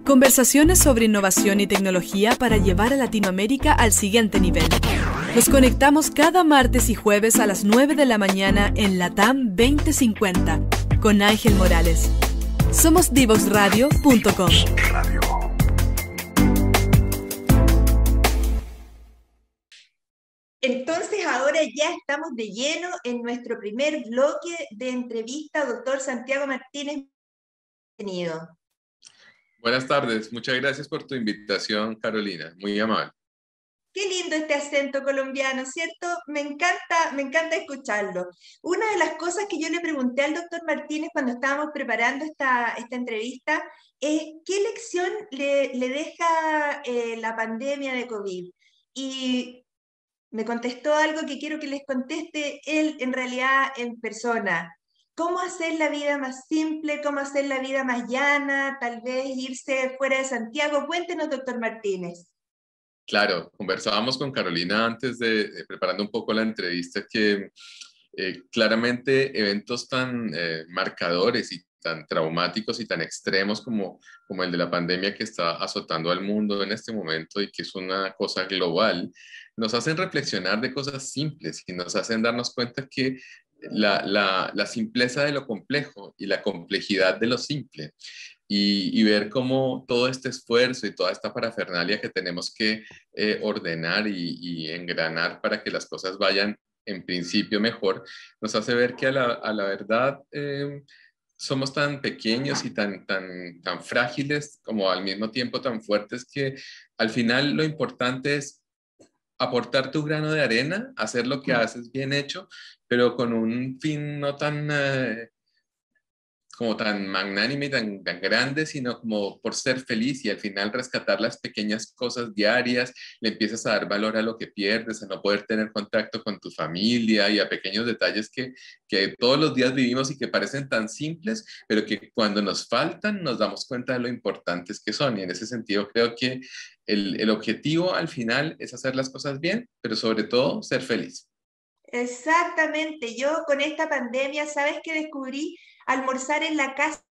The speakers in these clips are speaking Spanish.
Conversaciones sobre innovación y tecnología para llevar a Latinoamérica al siguiente nivel. Nos conectamos cada martes y jueves a las 9 de la mañana en LATAM 2050 con Ángel Morales. Somos divoxradio.com. Entonces ahora ya estamos de lleno en nuestro primer bloque de entrevista, doctor Santiago Martínez. Bienvenido. Buenas tardes, muchas gracias por tu invitación, Carolina, muy amable. Qué lindo este acento colombiano, ¿cierto? Me encanta escucharlo. Una de las cosas que yo le pregunté al doctor Martínez cuando estábamos preparando esta entrevista es ¿qué lección le deja la pandemia de COVID? Y me contestó algo que quiero que les conteste él en realidad en persona. ¿Cómo hacer la vida más simple? ¿Cómo hacer la vida más llana? Tal vez irse fuera de Santiago. Cuéntenos, doctor Martínez. Claro, conversábamos con Carolina antes de preparando un poco la entrevista que claramente eventos tan marcadores y tan traumáticos y tan extremos como el de la pandemia que está azotando al mundo en este momento y que es una cosa global, nos hacen reflexionar de cosas simples y nos hacen darnos cuenta que la simpleza de lo complejo y la complejidad de lo simple y ver cómo todo este esfuerzo y toda esta parafernalia que tenemos que ordenar y engranar para que las cosas vayan en principio mejor, nos hace ver que a la verdad somos tan pequeños y tan frágiles como al mismo tiempo tan fuertes que al final lo importante es aportar tu grano de arena, hacer lo que haces bien hecho, pero con un fin no tan como tan magnánime y tan grande, sino como por ser feliz y al final rescatar las pequeñas cosas diarias, le empiezas a dar valor a lo que pierdes, a no poder tener contacto con tu familia y a pequeños detalles que todos los días vivimos y que parecen tan simples, pero que cuando nos faltan nos damos cuenta de lo importantes que son. Y en ese sentido creo que el objetivo al final es hacer las cosas bien, pero sobre todo ser feliz. Exactamente, yo con esta pandemia, ¿sabes qué descubrí? Almorzar en la casa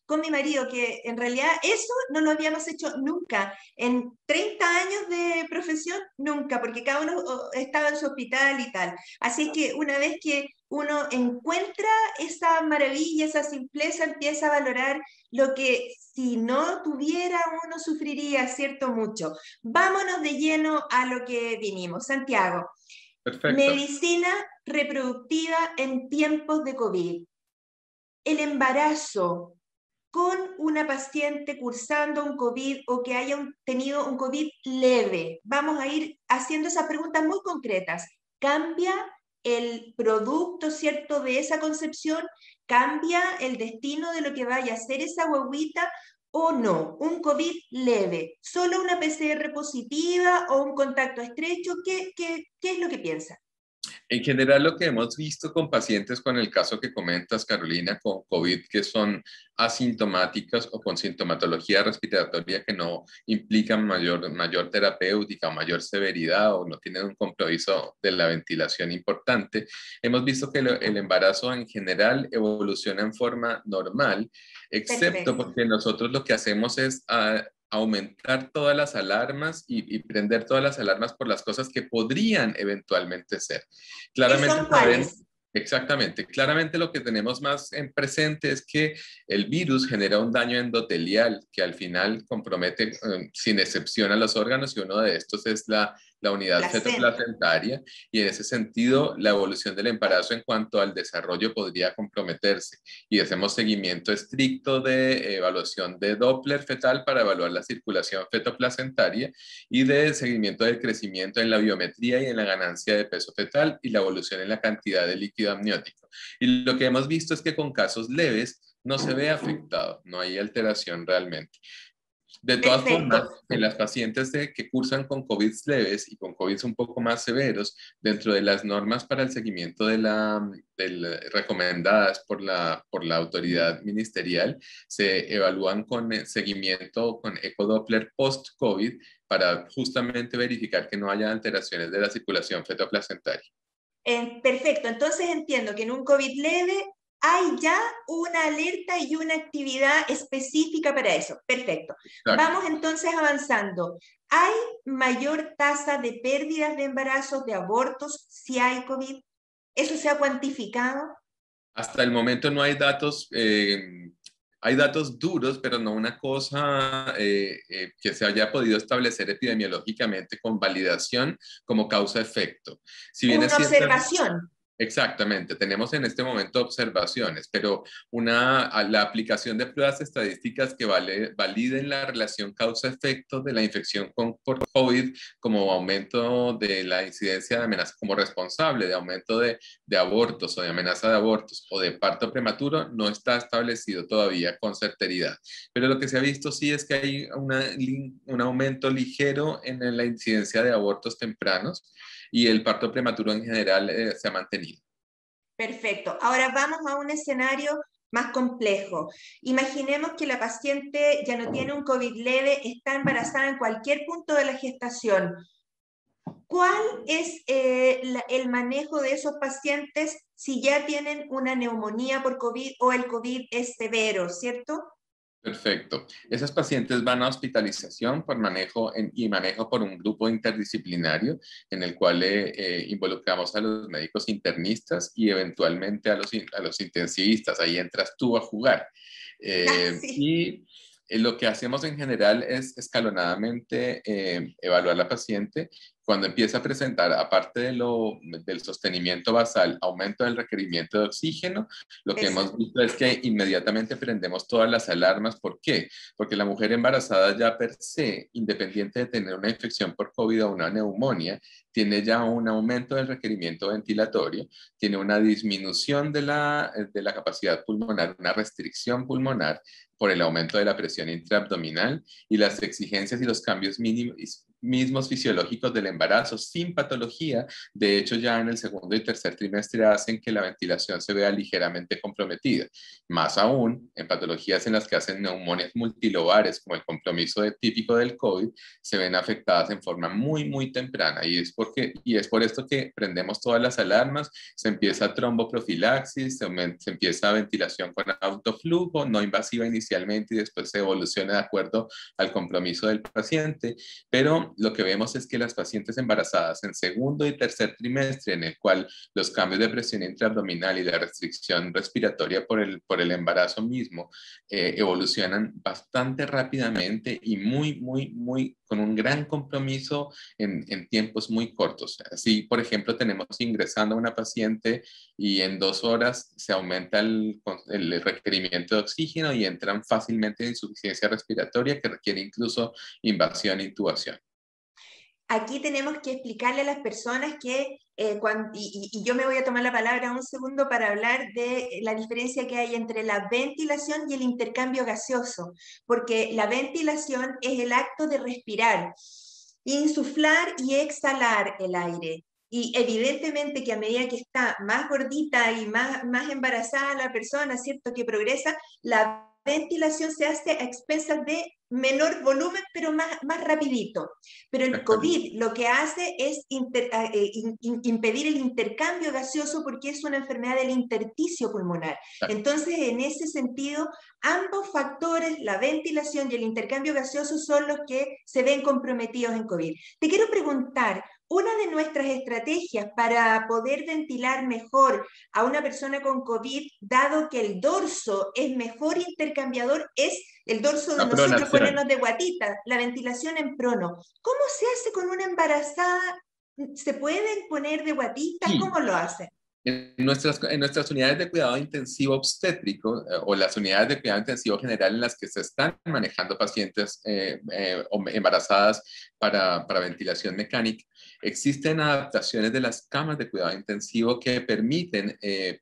con mi marido, que en realidad eso no lo habíamos hecho nunca. En 30 años de profesión, nunca, porque cada uno estaba en su hospital y tal. Así que una vez que uno encuentra esa maravilla, esa simpleza, empieza a valorar lo que si no tuviera uno sufriría, ¿cierto? Mucho. Vámonos de lleno a lo que vinimos. Santiago. Perfecto. Medicina reproductiva en tiempos de COVID. El embarazo con una paciente cursando un COVID o que haya tenido un COVID leve. Vamos a ir haciendo esas preguntas muy concretas. ¿Cambia el producto, cierto, de esa concepción? ¿Cambia el destino de lo que vaya a ser esa guaguita? ¿O no? Un COVID leve, solo una PCR positiva o un contacto estrecho, ¿qué es lo que piensa? En general, lo que hemos visto con pacientes con el caso que comentas, Carolina, con COVID, que son asintomáticas o con sintomatología respiratoria que no implican mayor terapéutica o mayor severidad o no tienen un compromiso de la ventilación importante, hemos visto que el embarazo en general evoluciona en forma normal, excepto Perfecto. porque nosotros lo que hacemos es aumentar todas las alarmas y prender todas las alarmas por las cosas que podrían eventualmente ser. ¿Qué Claramente son sabemos, cuáles? exactamente, claramente lo que tenemos más en presente es que el virus genera un daño endotelial que al final compromete sin excepción a los órganos y uno de estos es la unidad Placenta. fetoplacentaria y en ese sentido la evolución del embarazo en cuanto al desarrollo podría comprometerse y hacemos seguimiento estricto de evaluación de Doppler fetal para evaluar la circulación fetoplacentaria y de seguimiento del crecimiento en la biometría y en la ganancia de peso fetal y la evolución en la cantidad de líquido amniótico. Y lo que hemos visto es que con casos leves no se ve afectado, no hay alteración realmente. De todas Perfecto. formas, en las pacientes que cursan con COVID leves y con COVID un poco más severos, dentro de las normas para el seguimiento recomendadas por la autoridad ministerial, se evalúan con seguimiento con ecodoppler post-COVID para justamente verificar que no haya alteraciones de la circulación fetoplacentaria. Perfecto. Entonces entiendo que en un COVID leve hay ya una alerta y una actividad específica para eso. Perfecto. Exacto. Vamos entonces avanzando. ¿Hay mayor tasa de pérdidas de embarazos, de abortos, si hay COVID? ¿Eso se ha cuantificado? Hasta el momento no hay datos duros, pero no una cosa que se haya podido establecer epidemiológicamente con validación como causa-efecto. Si bien es Una cierto, observación. exactamente, tenemos en este momento observaciones, pero la aplicación de pruebas estadísticas que validen la relación causa-efecto de la infección por COVID como aumento de la incidencia de amenaza, como responsable de aumento de abortos o de amenaza de abortos o de parto prematuro, no está establecido todavía con certeridad. Pero lo que se ha visto sí es que hay un aumento ligero en la incidencia de abortos tempranos y el parto prematuro en general se ha mantenido. Perfecto. Ahora vamos a un escenario más complejo. Imaginemos que la paciente ya no tiene un COVID leve, está embarazada en cualquier punto de la gestación. ¿Cuál es el manejo de esos pacientes si ya tienen una neumonía por COVID o el COVID es severo, ¿cierto? Perfecto. Esas pacientes van a hospitalización por y manejo por un grupo interdisciplinario en el cual involucramos a los médicos internistas y eventualmente a los intensivistas. Ahí entras tú a jugar. Ah, sí. Y lo que hacemos en general es escalonadamente evaluar la paciente. Cuando empieza a presentar, aparte del sostenimiento basal, aumento del requerimiento de oxígeno, lo que hemos Exacto. visto es que inmediatamente prendemos todas las alarmas. ¿Por qué? Porque la mujer embarazada ya per se, independiente de tener una infección por COVID o una neumonía, tiene ya un aumento del requerimiento ventilatorio, tiene una disminución de la capacidad pulmonar, una restricción pulmonar por el aumento de la presión intraabdominal y las exigencias y los cambios mismos fisiológicos del embarazo sin patología. De hecho, ya en el segundo y tercer trimestre hacen que la ventilación se vea ligeramente comprometida. Más aún, en patologías en las que hacen neumonias multilobares, como el compromiso típico del COVID, se ven afectadas en forma muy, muy temprana. Y es por esto que prendemos todas las alarmas, se empieza tromboprofilaxis, se empieza ventilación con autoflujo, no invasiva inicialmente y después se evoluciona de acuerdo al compromiso del paciente. Pero lo que vemos es que las pacientes embarazadas en segundo y tercer trimestre, en el cual los cambios de presión intraabdominal y la restricción respiratoria por el embarazo mismo evolucionan bastante rápidamente y muy con un gran compromiso en tiempos muy cortos. Así, por ejemplo, tenemos ingresando a una paciente y en 2 horas se aumenta el requerimiento de oxígeno y entran fácilmente en insuficiencia respiratoria que requiere incluso invasión e intubación. Aquí tenemos que explicarle a las personas que, y yo me voy a tomar la palabra un segundo para hablar de la diferencia que hay entre la ventilación y el intercambio gaseoso, porque la ventilación es el acto de respirar, insuflar y exhalar el aire. Y evidentemente que a medida que está más gordita y más embarazada la persona, ¿cierto? Que progresa, la ventilación se hace a expensas de menor volumen, pero más rapidito. Pero el Exactamente. COVID lo que hace es impedir el intercambio gaseoso porque es una enfermedad del intersticio pulmonar. Entonces, en ese sentido, ambos factores, la ventilación y el intercambio gaseoso, son los que se ven comprometidos en COVID. Te quiero preguntar, una de nuestras estrategias para poder ventilar mejor a una persona con COVID, dado que el dorso es mejor intercambiador, es el dorso de La nosotros pronación. ponernos de guatita, la ventilación en prono. ¿Cómo se hace con una embarazada? ¿Se pueden poner de guatita? Sí, ¿Cómo lo hacen? en nuestras unidades de cuidado intensivo obstétrico o las unidades de cuidado intensivo general en las que se están manejando pacientes embarazadas para ventilación mecánica, existen adaptaciones de las camas de cuidado intensivo que permiten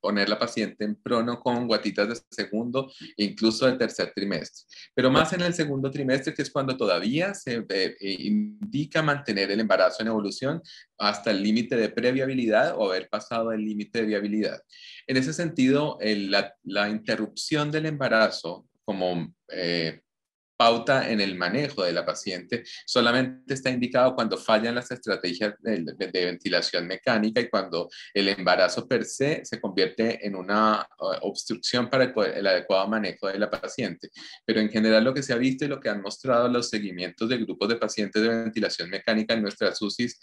poner la paciente en prono con guatitas de segundo e incluso de tercer trimestre. Pero más en el segundo trimestre, que es cuando todavía se indica mantener el embarazo en evolución hasta el límite de previabilidad o haber pasado el límite de viabilidad. En ese sentido, la interrupción del embarazo como pauta en el manejo de la paciente, solamente está indicado cuando fallan las estrategias de ventilación mecánica y cuando el embarazo per se convierte en una obstrucción para el adecuado manejo de la paciente. Pero en general lo que se ha visto y lo que han mostrado los seguimientos de grupos de pacientes de ventilación mecánica en nuestras UCIs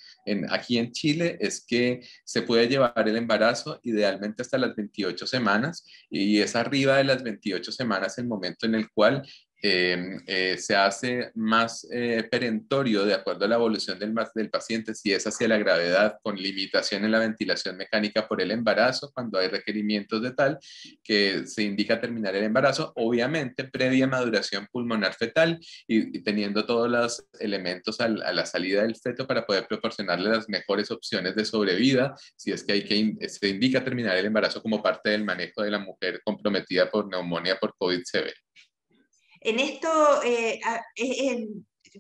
aquí en Chile es que se puede llevar el embarazo idealmente hasta las 28 semanas y es arriba de las 28 semanas el momento en el cual se hace más perentorio de acuerdo a la evolución del paciente, si es hacia la gravedad con limitación en la ventilación mecánica por el embarazo, cuando hay requerimientos de tal que se indica terminar el embarazo, obviamente previa maduración pulmonar fetal y teniendo todos los elementos a la salida del feto para poder proporcionarle las mejores opciones de sobrevida, si es que se indica terminar el embarazo como parte del manejo de la mujer comprometida por neumonía por COVID severo. En esto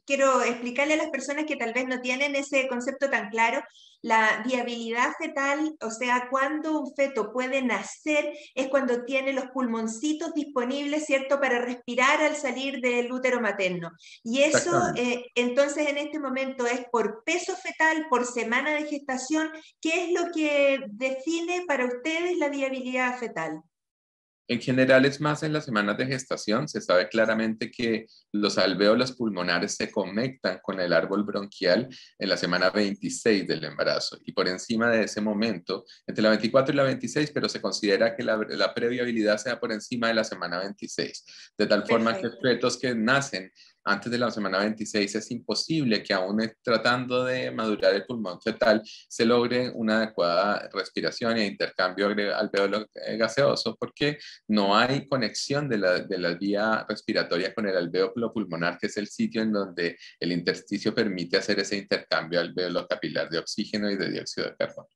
quiero explicarle a las personas que tal vez no tienen ese concepto tan claro, la viabilidad fetal, o sea, cuando un feto puede nacer, es cuando tiene los pulmoncitos disponibles, ¿cierto?, para respirar al salir del útero materno. Y eso, entonces, en este momento es por peso fetal, por semana de gestación. ¿Qué es lo que define para ustedes la viabilidad fetal? En general es más en las semanas de gestación. Se sabe claramente que los alvéolos pulmonares se conectan con el árbol bronquial en la semana 26 del embarazo y por encima de ese momento, entre la 24 y la 26, pero se considera que la previabilidad sea por encima de la semana 26. De tal forma que fetos que nacen antes de la semana 26 es imposible que aún tratando de madurar el pulmón fetal se logre una adecuada respiración e intercambio alvéolo gaseoso porque no hay conexión de la vía respiratoria con el alvéolo pulmonar, que es el sitio en donde el intersticio permite hacer ese intercambio alvéolo capilar de oxígeno y de dióxido de carbono.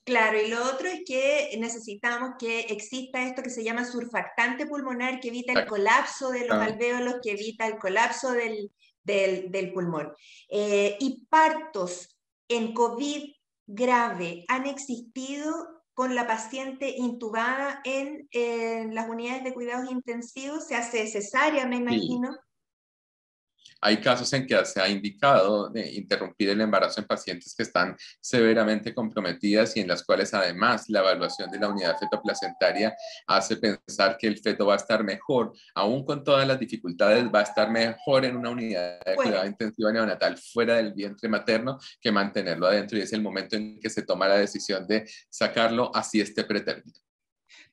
Claro, y lo otro es que necesitamos que exista esto que se llama surfactante pulmonar, que evita el colapso de los alvéolos, que evita el colapso del pulmón. Y partos en COVID grave han existido con la paciente intubada en las unidades de cuidados intensivos. Se hace cesárea, me imagino. Sí. Hay casos en que se ha indicado de interrumpir el embarazo en pacientes que están severamente comprometidas y en las cuales además la evaluación de la unidad fetoplacentaria hace pensar que el feto va a estar mejor, aún con todas las dificultades, va a estar mejor en una unidad de cuidado intensivo neonatal fuera del vientre materno que mantenerlo adentro, y es el momento en que se toma la decisión de sacarlo así esté pretérmino.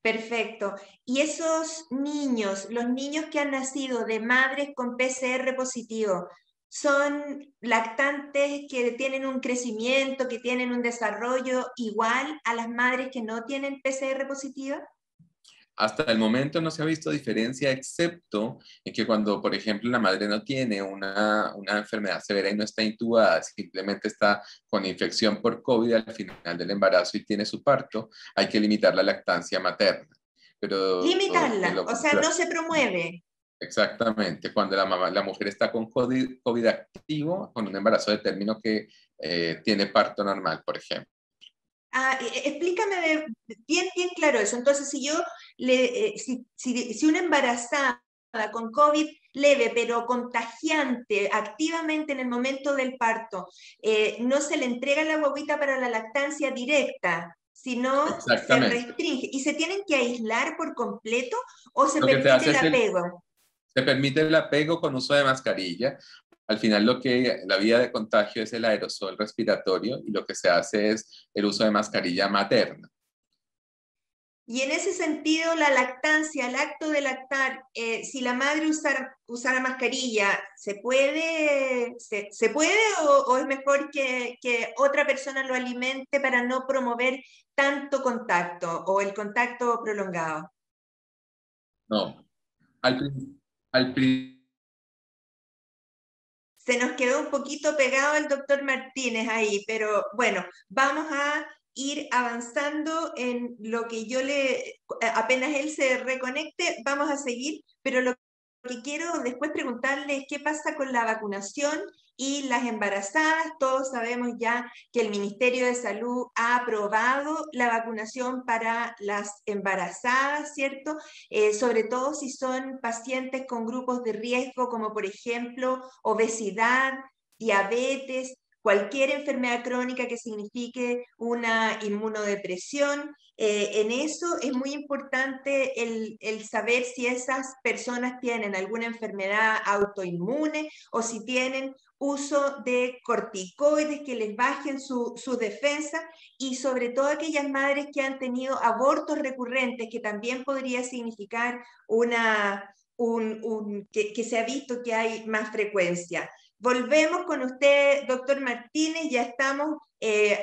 Perfecto. Y esos niños, los niños que han nacido de madres con PCR positivo, ¿son lactantes que tienen un crecimiento, que tienen un desarrollo igual a las madres que no tienen PCR positiva? Hasta el momento no se ha visto diferencia, excepto en que cuando, por ejemplo, la madre no tiene una enfermedad severa y no está intubada, simplemente está con infección por COVID al final del embarazo y tiene su parto, hay que limitar la lactancia materna. Pero, limitarla, o sea, no se promueve. Exactamente, cuando la mujer está con COVID activo, con un embarazo de término que tiene parto normal, por ejemplo. Explícame bien claro eso. Entonces, si una embarazada con COVID leve, pero contagiante activamente en el momento del parto, no se le entrega la guagüita para la lactancia directa, sino se restringe. ¿Y se tienen que aislar por completo o se permite el apego? Se permite el apego con uso de mascarilla. Al final la vía de contagio es el aerosol respiratorio y lo que se hace es el uso de mascarilla materna. Y en ese sentido, la lactancia, el acto de lactar, si la madre usara mascarilla, ¿se puede o es mejor que otra persona lo alimente para no promover tanto contacto o el contacto prolongado? No, se nos quedó un poquito pegado el doctor Martínez ahí, pero bueno, vamos a ir avanzando en lo que apenas él se reconecte, vamos a seguir, pero lo que quiero después preguntarle es qué pasa con la vacunación y las embarazadas. Todos sabemos ya que el Ministerio de Salud ha aprobado la vacunación para las embarazadas, ¿cierto? Sobre todo si son pacientes con grupos de riesgo, como por ejemplo obesidad, diabetes, cualquier enfermedad crónica que signifique una inmunodepresión. En eso es muy importante el saber si esas personas tienen alguna enfermedad autoinmune o si tienen uso de corticoides que les bajen su defensa, y sobre todo aquellas madres que han tenido abortos recurrentes, que también podría significar que se ha visto que hay más frecuencia. Volvemos con usted, doctor Martínez, ya estamos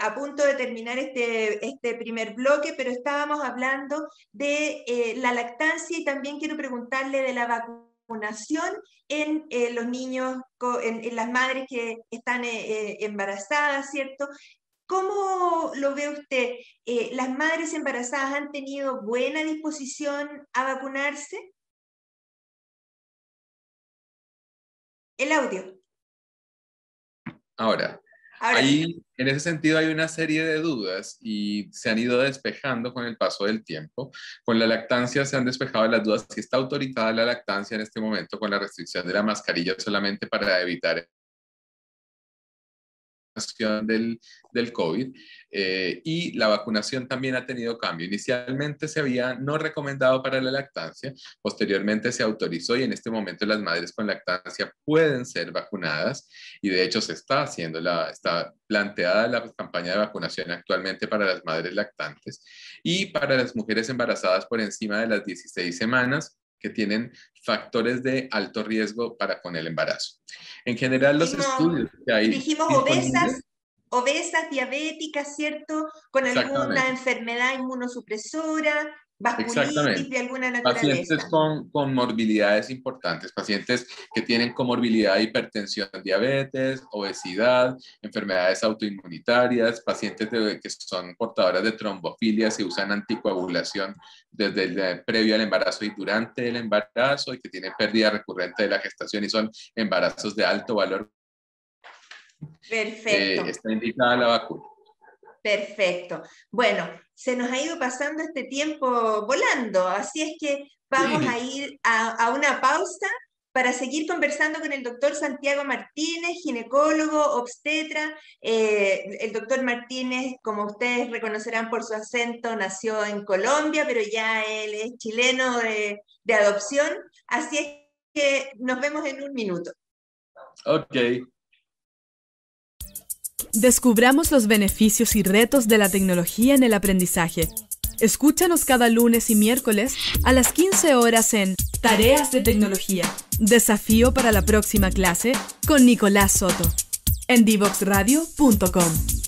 a punto de terminar este primer bloque, pero estábamos hablando de la lactancia, y también quiero preguntarle de la vacunación en los niños, en las madres que están embarazadas, ¿cierto? ¿Cómo lo ve usted? ¿Las madres embarazadas han tenido buena disposición a vacunarse? El audio. Ahora, en ese sentido hay una serie de dudas y se han ido despejando con el paso del tiempo. Con la lactancia se han despejado las dudas si está autorizada la lactancia en este momento con la restricción de la mascarilla solamente para evitar del COVID, y la vacunación también ha tenido cambio. Inicialmente se había no recomendado para la lactancia, posteriormente se autorizó, y en este momento las madres con lactancia pueden ser vacunadas, y de hecho se está haciendo, está planteada la campaña de vacunación actualmente para las madres lactantes y para las mujeres embarazadas por encima de las 16 semanas que tienen factores de alto riesgo con el embarazo. En general, los estudios que hay... Dijimos obesas, diabéticas, ¿cierto? Con alguna enfermedad inmunosupresora, vasculitis de alguna naturaleza. Pacientes con morbilidades importantes, pacientes que tienen comorbilidad de hipertensión, diabetes, obesidad, enfermedades autoinmunitarias, pacientes que son portadoras de trombofilias y usan anticoagulación previo al embarazo y durante el embarazo, y que tienen pérdida recurrente de la gestación y son embarazos de alto valor. Perfecto. Está indicada la vacuna. Perfecto. Bueno, se nos ha ido pasando este tiempo volando, así es que vamos a ir a una pausa para seguir conversando con el doctor Santiago Martínez, ginecólogo, obstetra. El doctor Martínez, como ustedes reconocerán por su acento, nació en Colombia, pero ya él es chileno de adopción, así es que nos vemos en un minuto. Ok. Descubramos los beneficios y retos de la tecnología en el aprendizaje. Escúchanos cada lunes y miércoles a las 15 horas en Tareas de Tecnología. Desafío para la próxima clase con Nicolás Soto en divoxradio.com.